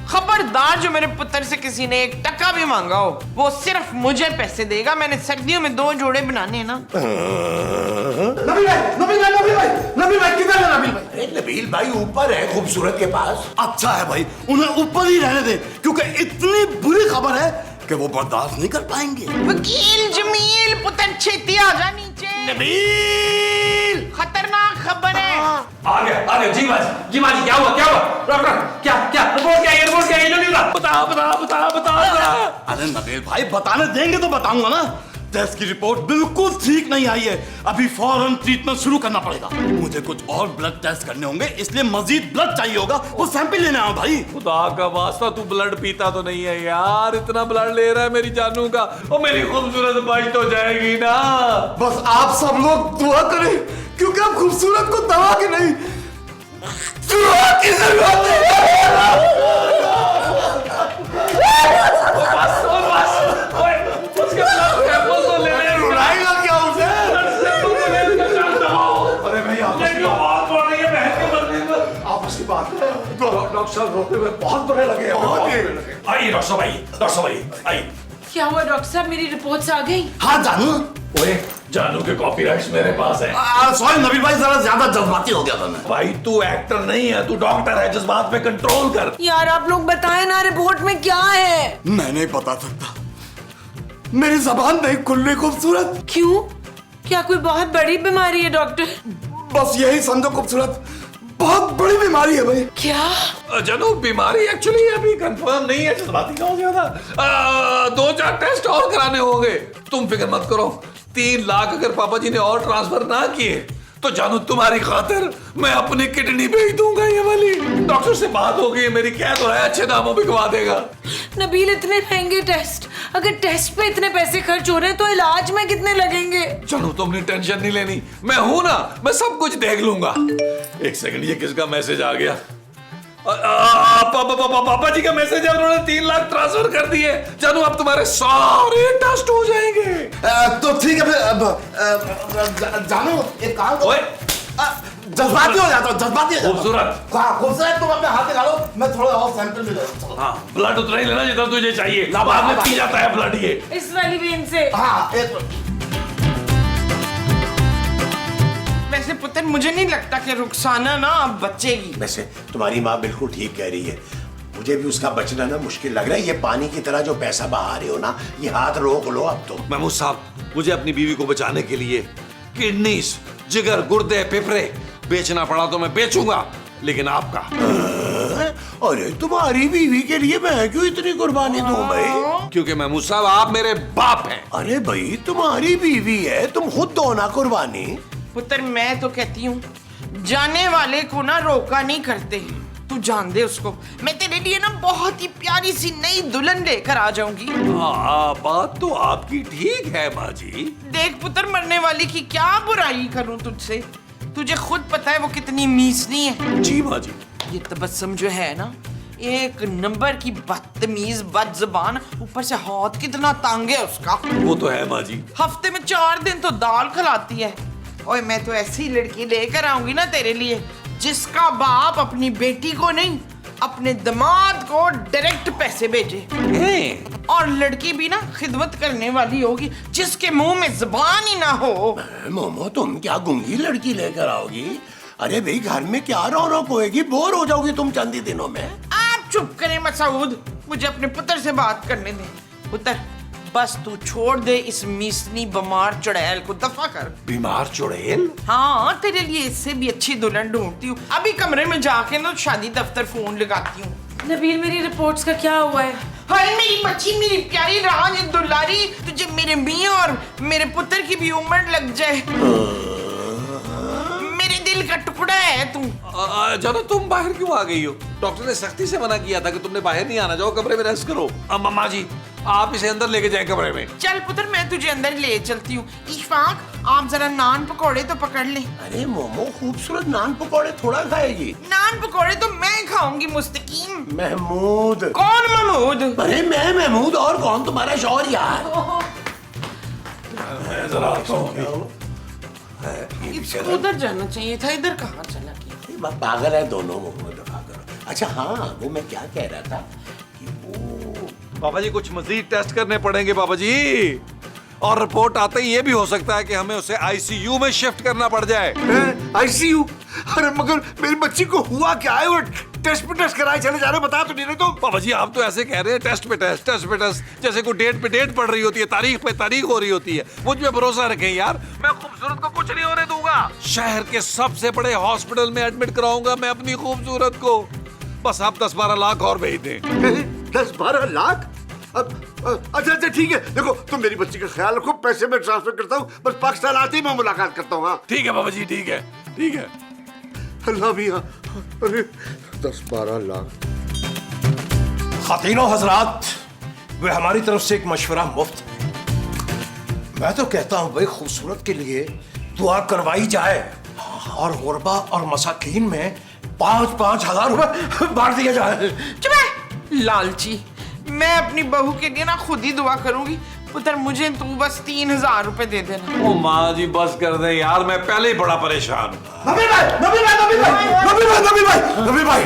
खबरदार जो मेरे पुत्र से किसी ने 1 टका भी मांगा हो वो सिर्फ मुझे पैसे देगा। मैंने सर्दियों में 2 जोड़े बनाने हैं ना। नबील भाई किधर है नबील भाई? अरे नबील भाई ऊपर है खूबसूरत के पास। अच्छा है भाई, उन्हें ऊपर ही रहने दे, क्योंकि इतनी बुरी खबर है कि वो बर्दाश्त नहीं कर पाएंगे। वकील जमील पुत्र छेती आ जा नीचे। नबील खतरनाक खबर है। आ गया जी माजी क्या हुआ डॉक्टर? क्या रिपोर्ट क्या है? रिपोर्ट क्या है? जल्दी बता। अरे नबील भाई बताने देंगे तो बताऊंगा ना। टेस्ट की रिपोर्ट बिल्कुल ठीक नहीं आई है, अभी फौरन ट्रीटमेंट शुरू करना पड़ेगा। मुझे कुछ और ब्लड टेस्ट करने होंगे, इसलिए मजीद ब्लड चाहिए होगा, वो सैंपल लेने आओ भाई। खुदा का वास्ता तू ब्लड पीता तो नहीं है यार, इतना ब्लड ले रहा है मेरी जानू का, और मेरी खूबसूरत बाई तो जाएगी ना। बस आप सब लोग दुआ करें, क्योंकि अब खूबसूरत को दवा की नहीं दुआ की जरूरत है। रोते हुए बहुत बुरे लगे, आइए डॉक्टर साहब, आइए डॉक्टर साहब, आइए। क्या हुआ डॉक्टर साहब, मेरी रिपोर्ट्स आ गई? हाँ जानू। ओए, जानू के कॉपीराइट्स मेरे पास है। सॉरी नबील भाई, जरा ज्यादा जज्बाती हो गया था मैं। भाई तू एक्टर नहीं है, तू डॉक्टर है, जज्बात पे कंट्रोल कर। यार आप लोग बताएं ना, रिपोर्ट में क्या है? मैं नहीं बता सकता, मेरी जबान नहीं खुलनी खूबसूरत। क्यों? क्या कोई बहुत बड़ी बीमारी है डॉक्टर? बस यही समझो खूबसूरत, बहुत बड़ी बीमारी है भाई। क्या? जानू बीमारी एक्चुअली अभी कंफर्म नहीं है, जज्बाती का हो ज्यादा। 2-4 टेस्ट और कराने होंगे। तुम फिक्र मत करो, 3 लाख अगर पापा जी ने और ट्रांसफर ना किए तो जानू तुम्हारी खातिर मैं अपनी किडनी भेज दूंगा। ये वाली डॉक्टर से बात हो गई है मेरी, कह तो है अच्छे दामों बिकवा देगा। नबील इतने महंगे टेस्ट, अगर टेस्ट पे इतने पैसे खर्च हो रहे हैं तो इलाज में कितने लगेंगे? जानू तुमने टेंशन नहीं लेनी, मैं हूं ना, मैं सब कुछ देख लूंगा। एक सेकंड, ये किसका मैसेज आ गया? पापा जी का मैसेज है, उन्होंने 3 लाख ट्रांसफर कर दिए। जानू अब तुम्हारे सारे टेस्ट हो जाएंगे। तो ठीक है फिर जानू एक काम करो। जज्बाती हो जाता हूँ, जज्बाती हो जाता हूँ। खूबसूरत। हाँ खूबसूरत, तुम अपने हाथ निकालो, मैं थोड़ा और सैंपल ले लेता हूँ। हाँ, ब्लड उतना ही लेना जितना तुझे चाहिए, बाद में पी जाता है ब्लड ये। इस वाली वेन से? हाँ एक मिनट। वैसे पुत्र मुझे नहीं लगता कि रुखसाना ना अब बचेगी। वैसे तुम्हारी माँ बिल्कुल ठीक कह रही है, मुझे भी उसका बचना ना मुश्किल लग रहा है। ये पानी की तरह जो पैसा बहा रहे हो ना, ये हाथ रोक लो अब तुम। महमूद साहब, मुझे अपनी बीवी को बचाने के लिए किडनीज, जिगर, गुर्दे, फेफड़े बेचना पड़ा तो मैं बेचूंगा, लेकिन आपका। अरे तुम्हारी बीवी के लिए मैं क्यों इतनी कुर्बानी दूं भाई? क्योंकि महमूद साहब आप मेरे बाप हैं। अरे भाई तुम्हारी बीवी है, तुम खुद दो ना कुर्बानी। पुत्र मैं तो कहती हूँ जाने वाले को ना रोका नहीं करते। तू जान दे उसको, मैं तेरे लिए ना बहुत ही प्यारी सी नई दुल्हन लेकर आ जाऊंगी। हाँ, बात तो आपकी ठीक है माँ जी। देख पुत्र, मरने वाली की क्या बुराई करूं तुझसे, तुझे खुद पता है वो कितनी मीसनी है। जी माँ जी। ये तबस्सुम जो है ना, एक नंबर की बदतमीज बदजुबान, ऊपर से हाथ कितना तंग है उसका। वो तो है माँ जी। हफ्ते में 4 दिन तो दाल खिलाती है। ओए मैं तो ऐसी लड़की लेकर आऊंगी ना तेरे लिए, जिसका बाप अपनी बेटी को नहीं, अपने दामाद को डायरेक्ट पैसे भेजे। और लड़की भी ना खिदमत करने वाली होगी, जिसके मुंह में जुबान ही ना हो। मोमो तुम क्या गूंगी लड़की लेकर आओगी? अरे भाई घर में क्या रौनक होएगी, बोर हो जाओगी तुम चंद ही दिनों में। आप चुप करें मसूद, मुझे अपने पुत्र से बात करने दे। पुत्र बस तू छोड़ दे इस मीसनी बीमार चुड़ैल को, दफा कर। बीमार चुड़ैल? हाँ तेरे लिए इससे भी अच्छी दुल्हन ढूंढती हूँ। अभी कमरे में जाके ना शादी दफ्तर फोन लगाती हूँ। नबील मेरी रिपोर्ट्स का क्या हुआ है? हाय मेरी बच्ची, मेरी प्यारी राज दुलारी, तुझे मेरे मियां और मेरे पुत्र की भी उम्र लग जाए। मेरे दिल का टुकड़ा है तू। जानो तुम बाहर क्यों आ गई हो? डॉक्टर ने सख्ती से मना किया था कि तुमने बाहर नहीं आना, जाओ कमरे में रेस्ट करो। अम्मा जी आप इसे अंदर लेके जाए कमरे में। चल पुत्र मैं तुझे अंदर ले चलती हूँ। इशफाक आप जरा नान पकौड़े तो पकड़ ले। अरे मोमो खूबसूरत नान पकौड़े थोड़ा खाएगी? नान पकौड़े तो मैं खाऊंगी मुस्तकीम। महमूद। कौन महमूद? अरे मैं महमूद, और कौन तुम्हारा शौहर यार? जरा इसको उधर जाना चाहिए था, इधर कहाँ चला गया? पागल है दोनों मोहम्मद पागल। अच्छा हाँ, वो मैं क्या कह रहा था कि वो पापा जी कुछ मजीद टेस्ट करने पड़ेंगे पापा जी, और रिपोर्ट आते ही ये भी हो सकता है कि हमें उसे आईसीयू में शिफ्ट करना पड़ जाए। आईसीयू? अरे मगर मेरी बच्ची को हुआ क्या है? वो टेस्ट पे टेस्ट कराए चले जा रहे, बता तो नहीं रहे तुम। पापा जी आप तो ऐसे कह रहे हैं टेस्ट पे टेस्ट, टेस्ट पे टेस्ट, जैसे कोई डेट पे डेट पड़ रही होती है, तारीख पे तारीख हो रही होती है। मुझ पे भरोसा रखें यार, मैं खूबसूरत को कुछ नहीं होने दूंगा। शहर के सबसे बड़े हॉस्पिटल में एडमिट कराऊंगा मैं अपनी खूबसूरत को। बस आप 10-12 लाख और भेज दें। 10-12 लाख? अच्छा अच्छा ठीक है, देखो तुम मेरी बच्ची का ख्याल रखो, पैसे मैं ट्रांसफर करता हूँ, बस पाकिस्तान आते ही मैं मुलाकात करता हूँ। हाँ ठीक है पापा जी, ठीक है ठीक है। अल्लाह भी हाँ। अरे 10-12 लाख। खातिनों हजरात, वे हमारी तरफ से एक मशवरा मुफ्त है। मैं तो कहता हूँ भाई खूबसूरत के लिए दुआ करवाई जाए और गुरबा और मसाकीन में 5-5 हजार रुपए बांट दिया जाए। चुप है लालची, मैं अपनी बहू के लिए ना खुद ही दुआ करूंगी। पुत्र मुझे तू बस 3000 रुपए दे देना। ओ माँ जी बस कर दे यार, मैं पहले ही बड़ा परेशान हूँ। नबील भाई, नबील भाई, नबील भाई, नबील भाई, नबील भाई, नबील भाई,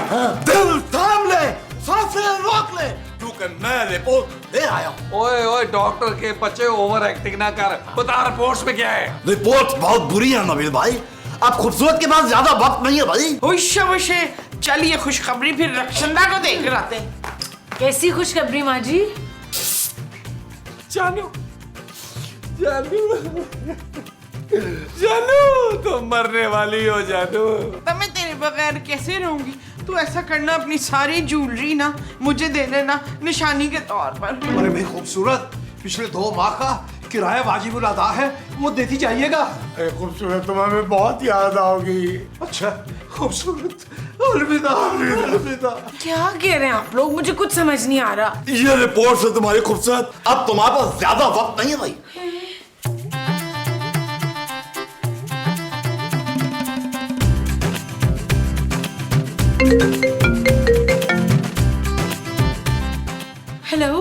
दिल थाम ले, सांसें रोक ले, क्योंकि मैं रिपोर्ट ले आया हूँ। ओए ओए डॉक्टर के बच्चे ओवर एक्टिंग ना कर, बता रिपोर्ट्स में क्या है? रिपोर्ट बहुत बुरी है नबील भाई, आप खूबसूरत के पास ज्यादा वक्त नहीं है भाई। होशे चलिए खुशखबरी फिर रक्षंदा को देकर आते हैं। कैसी खुशखबरी माँ जी? जानू जानू जानू तुम मरने वाली हो जानू। तब मैं तेरे बगैर कैसे रहूंगी? तू ऐसा करना, अपनी सारी ज्वेलरी ना मुझे दे देना निशानी के तौर पर। अरे भाई खूबसूरत, पिछले 2 माह का किराया वाजिबुल अदा है, वो देती जाइएगा। अरे खूबसूरत, तुम हमें बहुत याद आओगी। अच्छा खूबसूरत, अलविदा अलविदा अलविदा। क्या कह रहे हैं आप लोग? मुझे कुछ समझ नहीं आ रहा। ये रिपोर्ट से तुम्हारी खूबसूरत, अब तुम्हारे पास ज्यादा वक्त नहीं है भाई। हेलो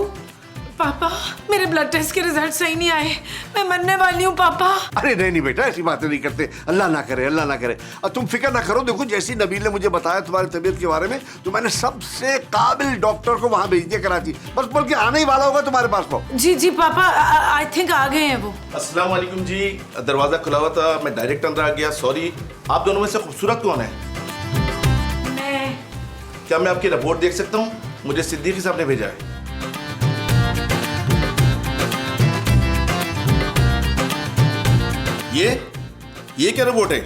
पापा, मेरे ब्लड टेस्ट के रिजल्ट सही नहीं आए, मैं मरने वाली हूँ पापा। अरे नहीं नहीं बेटा, ऐसी बातें नहीं करते, अल्लाह ना करे, अल्लाह ना करे। और तुम फिक्र ना करो, देखो जैसी नबील ने मुझे बताया तुम्हारी तबीयत के बारे में, तो मैंने सबसे काबिल डॉक्टर को वहां भेज दिया कराची, बस बोल के आने ही वाला होगा तुम्हारे पास वो। जी जी पापा, आई थिंक आ गए हैं वो। अस्सलाम वालेकुम जी, दरवाजा खुला हुआ था, मैं डायरेक्ट अंदर आ गया, सॉरी। आप दोनों में से खूबसूरत कौन है? मैं। क्या मैं आपकी रिपोर्ट देख सकता हूँ? मुझे सिद्दीकी साहब ने भेजा है। ये क्या रिपोर्ट है?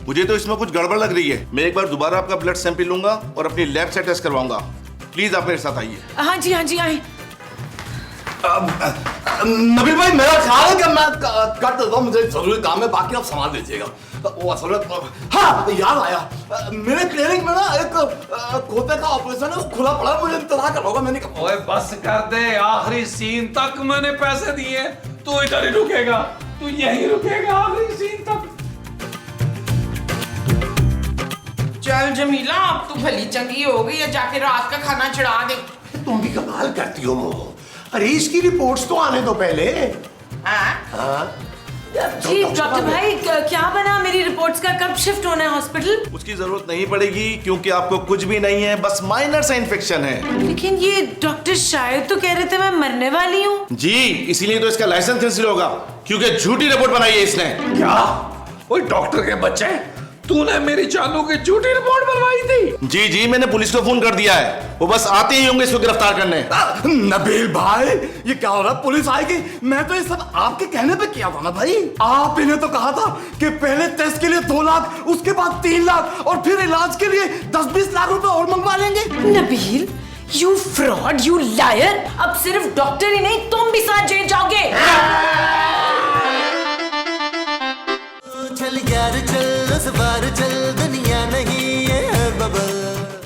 मुझे तो इसमें कुछ गड़बड़ लग रही है। मैं एक बार दोबारा आपका ब्लड सैंपल लूंगा और अपनी लैब से टेस्ट करवाऊंगा। प्लीज आप मेरे साथ आइए। हाँ जी आए। नबील भाई, मेरा ख्याल है कि मैं कर देता हूँ, मुझे जरूरी काम है, बाकी आप संभाल लीजिएगा। वो असल में, हाँ याद आया, मेरे क्लिनिक में ना एक खोते का ऑपरेशन है, वो खुला पड़ा है, मुझे इंतजार करना होगा। मैंने ओए बस कर दे, आखिरी सीन तक मैंने पैसे दिए, तू इधर ही रुकेगा, तू यहीं रुकेगा आखिरी सीन तक। चल जमीला, अब तू भली चंगी हो गई है, जाके रात का खाना चढ़ा दे। तुम भी कमाल करती हो मोह। अरे इसकी रिपोर्ट्स तो आने दो पहले। हाँ? जी डॉक्टर भाई, क्या बना मेरी रिपोर्ट्स का? कब शिफ्ट होना है हॉस्पिटल? उसकी जरूरत नहीं पड़ेगी, क्योंकि आपको कुछ भी नहीं है, बस माइनर सा इन्फेक्शन है। लेकिन ये डॉक्टर शायद तो कह रहे थे मैं मरने वाली हूँ। जी, इसीलिए तो इसका लाइसेंस कैंसिल होगा, क्योंकि झूठी रिपोर्ट बनाई है इसने। क्या? ओए डॉक्टर के बच्चे, तूने मेरी जानू की झूठी रिपोर्ट बनवाई थी? जी जी, मैंने पुलिस को फोन कर दिया है, वो बस आते ही होंगे इसको गिरफ्तार करने। नबील भाई, ये क्या हो रहा है? पुलिस आएगी? मैं तो ये सब आपके कहने पे किया था ना भाई। आप इन्हें तो कहा था कि पहले टेस्ट के लिए 2 लाख, उसके बाद 3 लाख और फिर इलाज के लिए 10-20 लाख रुपए और मंगवा लेंगे। Nabeel, you fraud, you liar. अब सिर्फ डॉक्टर ही नहीं, तुम भी साथ जेल जाओगे। चल यार चल, सवार चल।